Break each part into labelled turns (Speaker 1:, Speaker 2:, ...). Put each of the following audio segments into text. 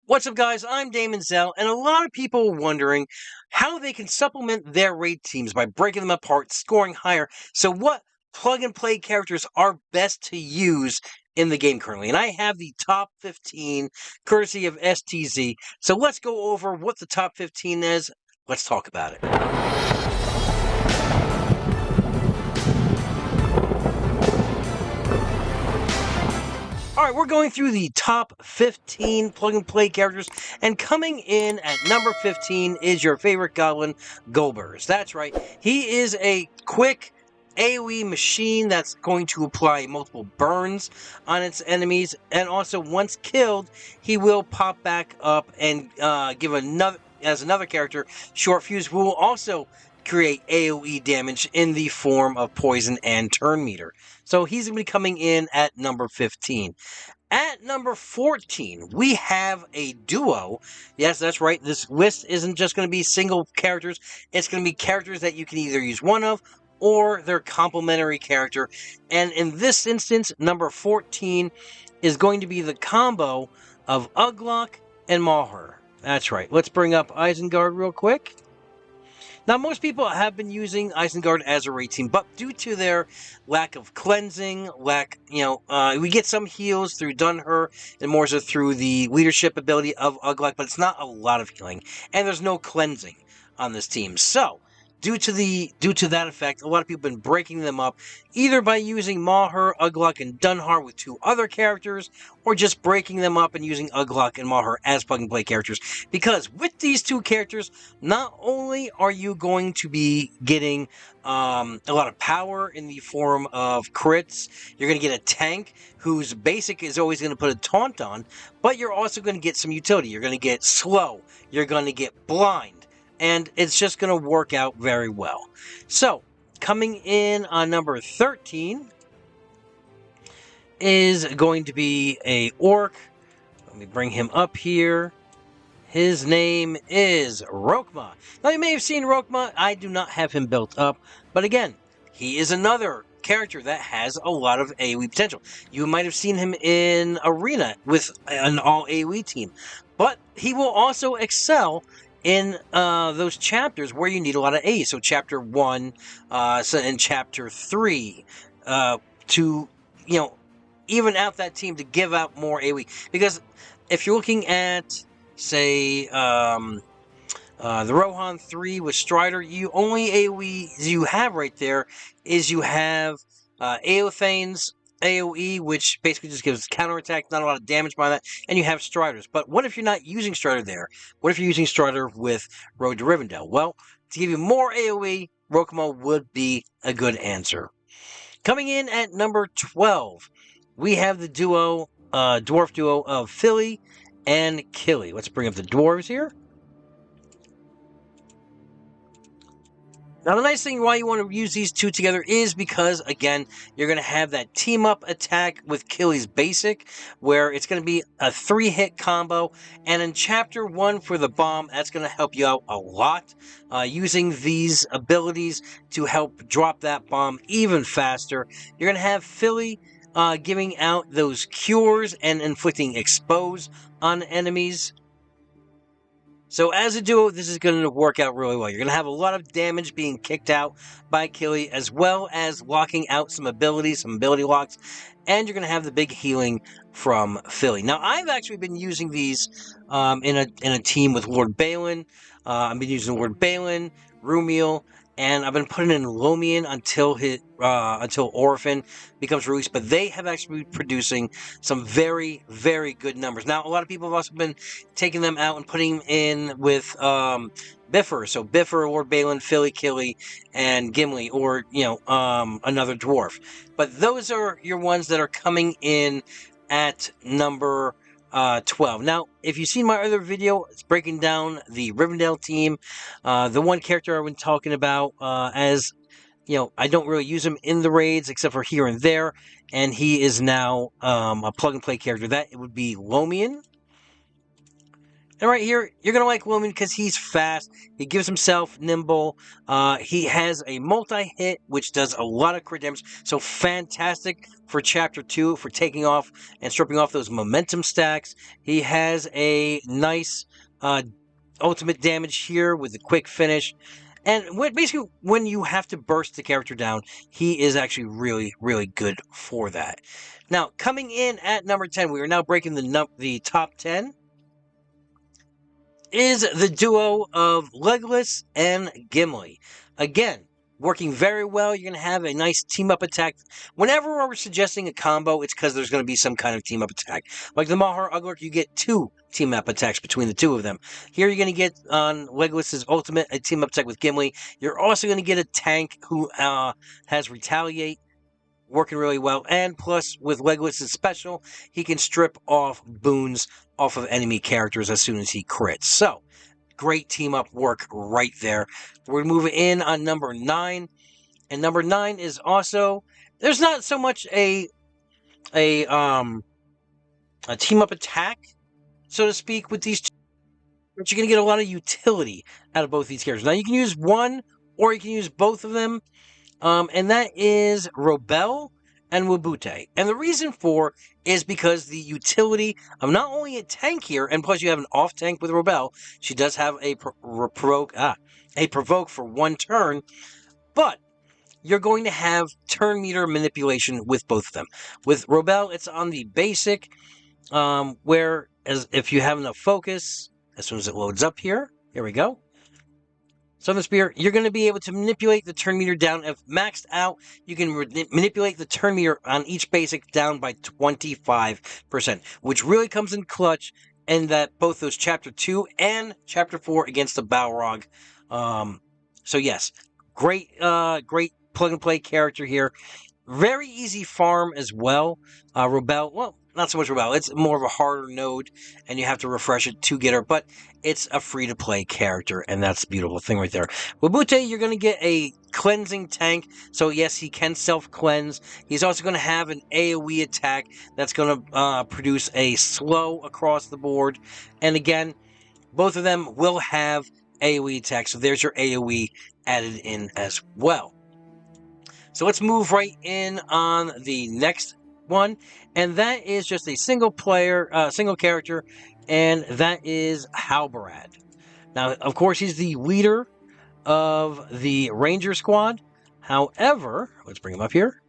Speaker 1: What's up, guys? I'm Daemonxel, and a lot of people are wondering how they can supplement their raid teams by breaking them apart, scoring higher. So what plug-and-play characters are best to use in the game currently? And I have the top 15, courtesy of STZ. So let's go over what the top 15 is. Let's talk about it. Alright, we're going through the top 15 plug-and-play characters, and coming in at number 15 is your favorite goblin, Goblins. That's right, he is a quick AoE machine that's going to apply multiple burns on its enemies, and also once killed, he will pop back up and give another character, Short Fuse, who will also create AoE damage in the form of poison and turn meter. So he's going to be coming in at number 15. At number 14, we have a duo. Yes, that's right. This list isn't just going to be single characters. It's going to be characters that you can either use one of or their complementary character. And in this instance, number 14 is going to be the combo of Uglock and Malher. That's right. Let's bring up Isengard real quick. Now, most people have been using Isengard as a raid team, but due to their lack of cleansing, we get some heals through Dunher and more so through the leadership ability of Uglock, but it's not a lot of healing, and there's no cleansing on this team. So, due to that effect, a lot of people have been breaking them up, either by using Malher, Uglock, and Dunher with two other characters, or just breaking them up and using Uglock and Malher as plug-and-play characters. Because with these two characters, not only are you going to be getting a lot of power in the form of crits, you're going to get a tank whose basic is always going to put a taunt on, but you're also going to get some utility. You're going to get slow, you're going to get blind, and it's just going to work out very well. So, coming in on number 13 is going to be a orc. Let me bring him up here. His name is Rokma. Now, you may have seen Rokma. I do not have him built up. But again, he is another character that has a lot of AoE potential. You might have seen him in Arena with an all AoE team. But he will also excel in those chapters where you need a lot of AoE. So chapter 1 and chapter 3 to, even out that team to give out more AoE. Because if you're looking at, say, the Rohan 3 with Strider, only AoE you have right there is you have Eothane's AoE, which basically just gives counterattack, not a lot of damage by that, and you have Striders. But what if you're not using Strider there? What if you're using Strider with Road to Rivendell? Well, to give you more AoE, Rokma would be a good answer. Coming in at number 12, we have the dwarf duo of Philly and Killy. Let's bring up the dwarves here. Now, the nice thing why you want to use these two together is because, again, you're going to have that team-up attack with Killy's basic, where it's going to be a 3-hit combo, and in Chapter 1 for the bomb, that's going to help you out a lot, using these abilities to help drop that bomb even faster. You're going to have Philly giving out those cures and inflicting expose on enemies. So as a duo, this is going to work out really well. You're going to have a lot of damage being kicked out by Killy, as well as locking out some abilities, some ability locks, and you're going to have the big healing from Philly. Now, I've actually been using these in a team with Lord Balin. I've been using Lord Balin, Rumiel, and I've been putting in Lomian until Orphan becomes released. But they have actually been producing some very, very good numbers. Now, a lot of people have also been taking them out and putting them in with Bifur. So Bifur, Lord Balin, Philly, Killy, and Gimli, or another dwarf. But those are your ones that are coming in at number 12. Now, if you've seen my other video, it's breaking down the Rivendell team. The one character I've been talking about, as I don't really use him in the raids except for here and there, and he is now a plug-and-play character. That would be Lomian. And right here, you're going to like William because he's fast. He gives himself nimble. He has a multi-hit, which does a lot of crit damage. So fantastic for Chapter 2 for taking off and stripping off those momentum stacks. He has a nice ultimate damage here with a quick finish. And basically, when you have to burst the character down, he is actually really, really good for that. Now, coming in at number 10, we are now breaking the top 10. Is the duo of Legolas and Gimli. Again, working very well. You're going to have a nice team-up attack. Whenever we're suggesting a combo, it's because there's going to be some kind of team-up attack. Like the Mahar Uglark, you get 2 team-up attacks between the 2 of them. Here you're going to get on Legolas's ultimate a team-up attack with Gimli. You're also going to get a tank who has Retaliate, working really well. And plus, with Legolas' special, he can strip off boons off of enemy characters as soon as he crits. So, great team-up work right there. We're moving in on number 9. And number 9 is also... There's not so much a team-up attack, so to speak, with these two. But you're going to get a lot of utility out of both these characters. Now, you can use one, or you can use both of them. And that is Robel and Wabute. And the reason for is because the utility of not only a tank here, and plus you have an off tank with Robel. She does have a provoke for 1 turn, but you're going to have turn meter manipulation with both of them. With Robel, it's on the basic, whereas if you have enough focus, as soon as it loads up here we go. Southern Spear, you're going to be able to manipulate the turn meter down. If maxed out, you can manipulate the turn meter on each basic down by 25%, which really comes in clutch in that both those Chapter 2 and Chapter 4 against the Balrog. So yes, great plug-and-play character here. Very easy farm as well. Robel, well, not so much Robel. It's more of a harder node, and you have to refresh it to get her, but it's a free-to-play character, and that's the beautiful thing right there. Wabute, you're going to get a cleansing tank, so yes, he can self-cleanse. He's also going to have an AoE attack that's going to produce a slow across the board, and again, both of them will have AoE attacks, so there's your AoE added in as well. So let's move right in on the next one, and that is just a single character, and that is Halbarad. Now, of course, he's the leader of the Ranger Squad. However, let's bring him up here.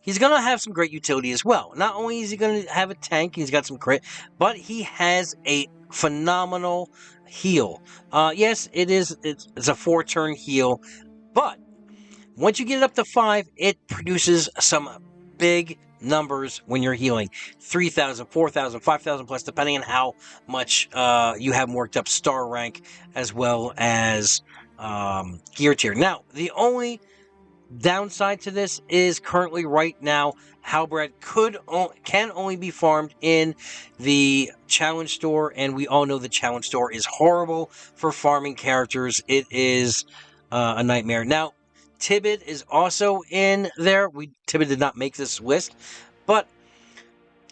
Speaker 1: He's going to have some great utility as well. Not only is he going to have a tank, he's got some crit, but he has a phenomenal heal. Yes, it's a 4-turn heal, but once you get it up to 5, it produces some big numbers when you're healing. 3,000, 4,000, 5,000 plus, depending on how much you have worked up star rank as well as gear tier. Now, the only downside to this is currently right now, Halbarad can only be farmed in the challenge store, and we all know the challenge store is horrible for farming characters. It is a nightmare. Now, Tibid is also in there. Tibid did not make this list, but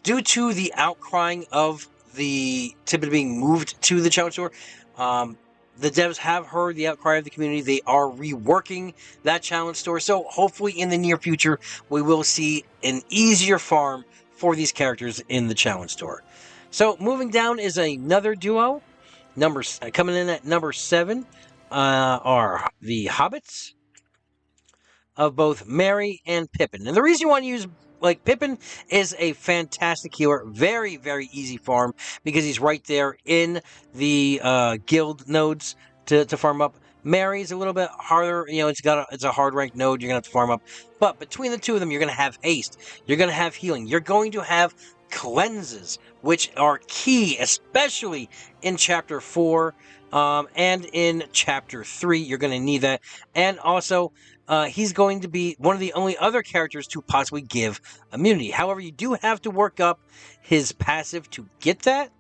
Speaker 1: due to the outcrying of the Tibid being moved to the challenge store, the devs have heard the outcry of the community. They are reworking that challenge store, so hopefully in the near future we will see an easier farm for these characters in the challenge store. So moving down is another duo. Coming in at number 7 are the Hobbits of both Merry and Pippin. And the reason you want to use, Pippin is a fantastic healer, very, very easy farm, because he's right there in the guild nodes to farm up. Merry's a little bit harder, it's a hard ranked node you're going to have to farm up. But between the two of them, you're going to have haste, you're going to have healing, you're going to have cleanses, which are key, especially in Chapter 4 and in Chapter 3. You're going to need that. And also, he's going to be one of the only other characters to possibly give immunity. However, you do have to work up his passive to get that.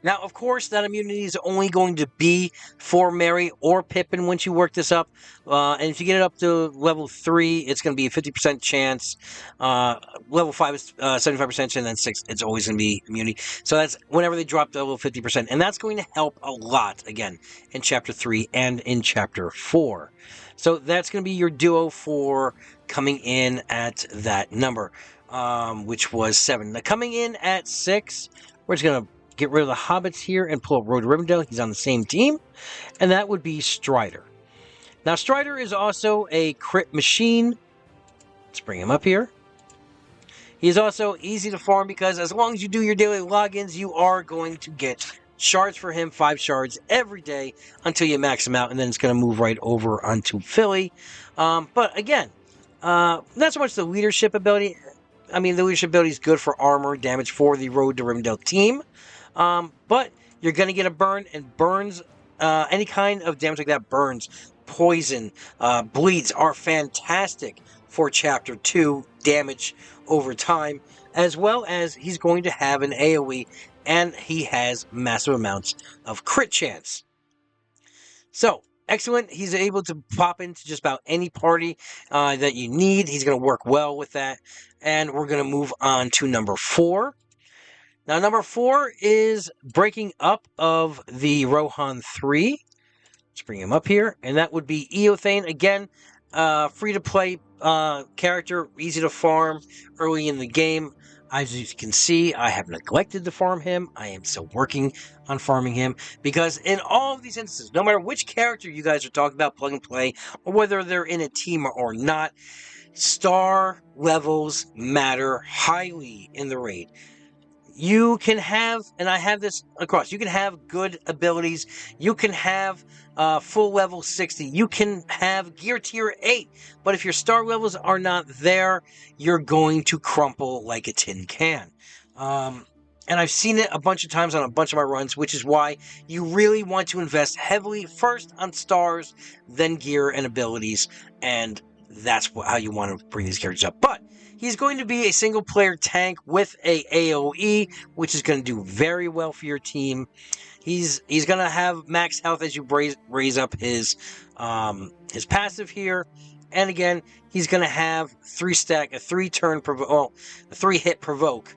Speaker 1: Now, of course, that immunity is only going to be for Merry or Pippin once you work this up. And if you get it up to level 3, it's going to be a 50% chance. Level 5 is 75% chance, and then 6, it's always going to be immunity. So that's whenever they drop to level 50%. And that's going to help a lot, again, in Chapter 3 and in Chapter 4. So that's going to be your duo for coming in at that number, which was 7. Now, coming in at 6, we're just going to get rid of the Hobbits here and pull up Frodo Rivendell. He's on the same team, and that would be Strider. Now, Strider is also a crit machine. Let's bring him up here. He's also easy to farm because as long as you do your daily logins, you are going to get shards for him, 5 shards every day until you max him out, and then it's going to move right over onto Philly. But again, not so much the leadership ability. I mean, the leadership ability is good for armor damage for the Road to Rivendell team. But you're going to get a burn, and burns, any kind of damage like that, burns, poison, bleeds are fantastic for Chapter 2 damage over time, as well as he's going to have an AoE, and he has massive amounts of crit chance. So, excellent. He's able to pop into just about any party that you need. He's going to work well with that. And we're going to move on to number 4. Now, number 4 is breaking up of the Rohan 3. Let's bring him up here. And that would be Eothane. Again, free-to-play character, easy to farm early in the game. As you can see, I have neglected to farm him. I am still working on farming him. Because in all of these instances, no matter which character you guys are talking about, plug and play, or whether they're in a team or not, star levels matter highly in the raid. You can have, and I have this across, you can have good abilities, you can have full level 60, you can have gear tier 8, but if your star levels are not there, you're going to crumple like a tin can. And I've seen it a bunch of times on a bunch of my runs, which is why you really want to invest heavily first on stars, then gear and abilities, and that's how you want to bring these characters up. But he's going to be a single-player tank with a AoE, which is going to do very well for your team. He's going to have max health as you raise up his passive here. And again, he's going to have 3-stack, a 3-hit provoke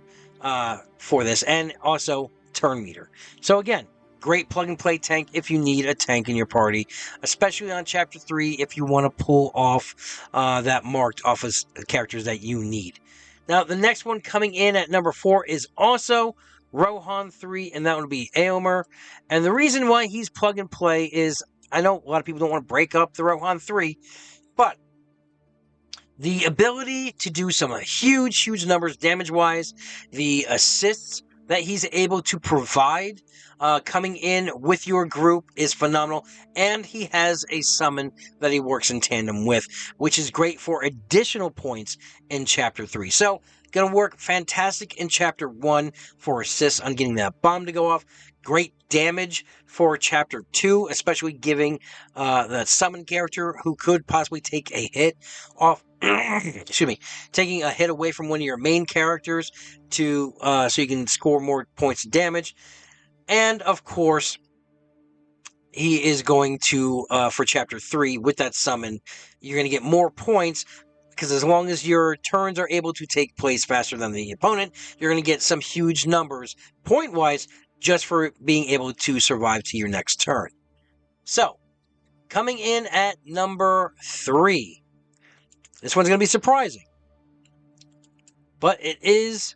Speaker 1: for this, and also turn meter. So again, great plug-and-play tank if you need a tank in your party, especially on Chapter 3 if you want to pull off that marked off of characters that you need. Now, the next one coming in at number 4 is also Rohan 3, and that would be Éomer. And the reason why he's plug-and-play is, I know a lot of people don't want to break up the Rohan 3, but the ability to do some huge numbers damage-wise, the assists that he's able to provide coming in with your group is phenomenal, and he has a summon that he works in tandem with, which is great for additional points in Chapter 3. So, going to work fantastic in Chapter 1 for assists on getting that bomb to go off. Great damage for Chapter 2, especially giving the summon character who could possibly take a hit off, excuse me, taking a hit away from one of your main characters to so you can score more points of damage. And, of course, he is going to, for Chapter 3, with that summon, you're going to get more points, because as long as your turns are able to take place faster than the opponent, you're going to get some huge numbers, point-wise, just for being able to survive to your next turn. So, coming in at number 3. This one's going to be surprising. But it is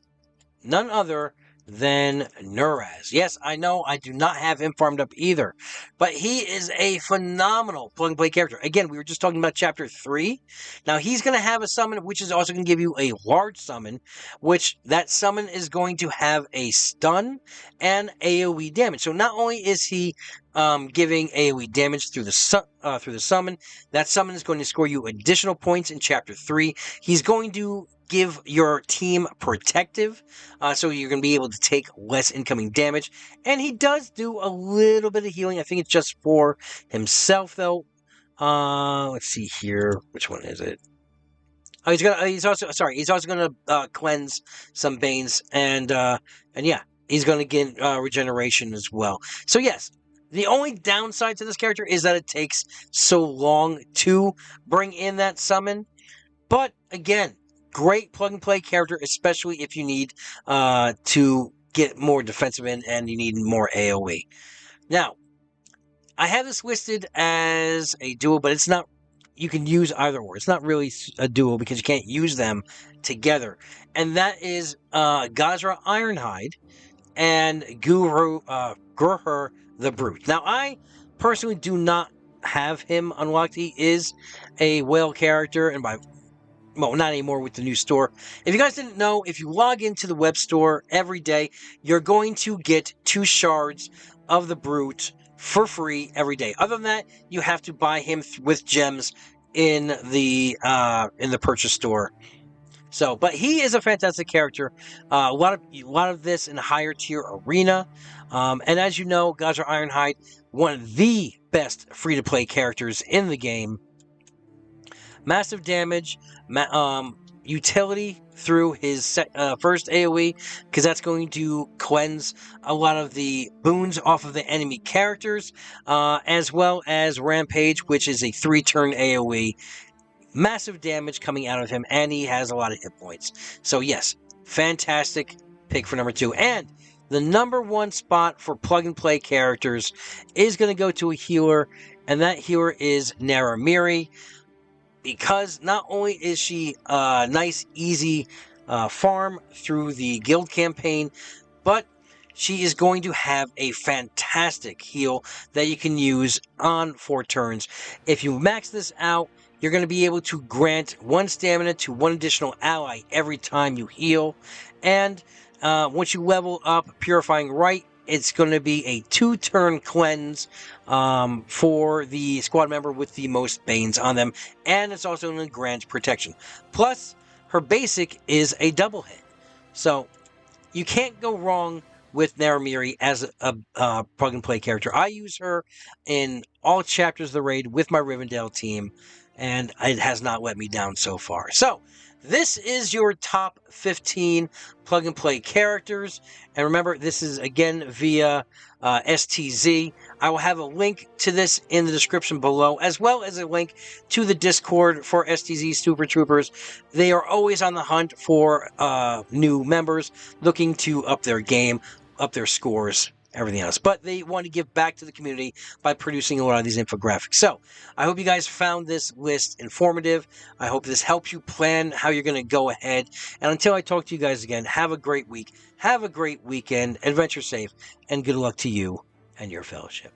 Speaker 1: none other than Nuraz. Yes, I know I do not have him farmed up either, but he is a phenomenal plug-and-play character. Again, we were just talking about Chapter 3. Now, he's going to have a summon, which is also going to give you a large summon, which that summon is going to have a stun and AoE damage. So not only is he giving AoE damage through the summon, that summon is going to score you additional points in Chapter 3. He's going to give your team protective, so you're going to be able to take less incoming damage. And he does do a little bit of healing. I think it's just for himself, though. Let's see here. Which one is it? Oh, he's also going to cleanse some Banes, and yeah, he's going to get regeneration as well. So yes, the only downside to this character is that it takes so long to bring in that summon. But again, great plug and play character, especially if you need to get more defensive in and you need more AoE. Now, I have this listed as a duo, but it's not. You can use either or. It's not really a duo because you can't use them together. And that is Gazra Ironhide and Gurur the Brute. Now, I personally do not have him unlocked. He is a whale character, and well, not anymore with the new store. If you guys didn't know, if you log into the web store every day, you're going to get 2 shards of the Brute for free every day. Other than that, you have to buy him with gems in the purchase store. So, but he is a fantastic character. A lot of this in a higher tier arena. And as you know, Gazra Ironhide, one of the best free-to-play characters in the game. Massive damage, utility through his first AoE, because that's going to cleanse a lot of the boons off of the enemy characters, as well as Rampage, which is a 3-turn AoE. Massive damage coming out of him, and he has a lot of hit points. So yes, fantastic pick for number 2. And the number 1 spot for plug-and-play characters is going to go to a healer, and that healer is Naramiri. Because not only is she a nice, easy farm through the guild campaign, but she is going to have a fantastic heal that you can use on 4 turns. If you max this out, you're going to be able to grant 1 stamina to 1 additional ally every time you heal. And once you level up Purifying Rite, it's going to be a 2-turn cleanse for the squad member with the most Banes on them. And it's also going to grant protection. Plus, her basic is a double hit. So, you can't go wrong with Naramiri as a plug-and-play character. I use her in all chapters of the raid with my Rivendell team, and it has not let me down so far. So, this is your top 15 plug-and-play characters. And remember, this is, again, via STZ. I will have a link to this in the description below, as well as a link to the Discord for STZ Super Troopers. They are always on the hunt for new members looking to up their game, up their scores, everything else. But they want to give back to the community by producing a lot of these infographics. So, I hope you guys found this list informative. I hope this helps you plan how you're going to go ahead. And until I talk to you guys again, have a great week. Have a great weekend. Adventure safe. And good luck to you and your fellowship.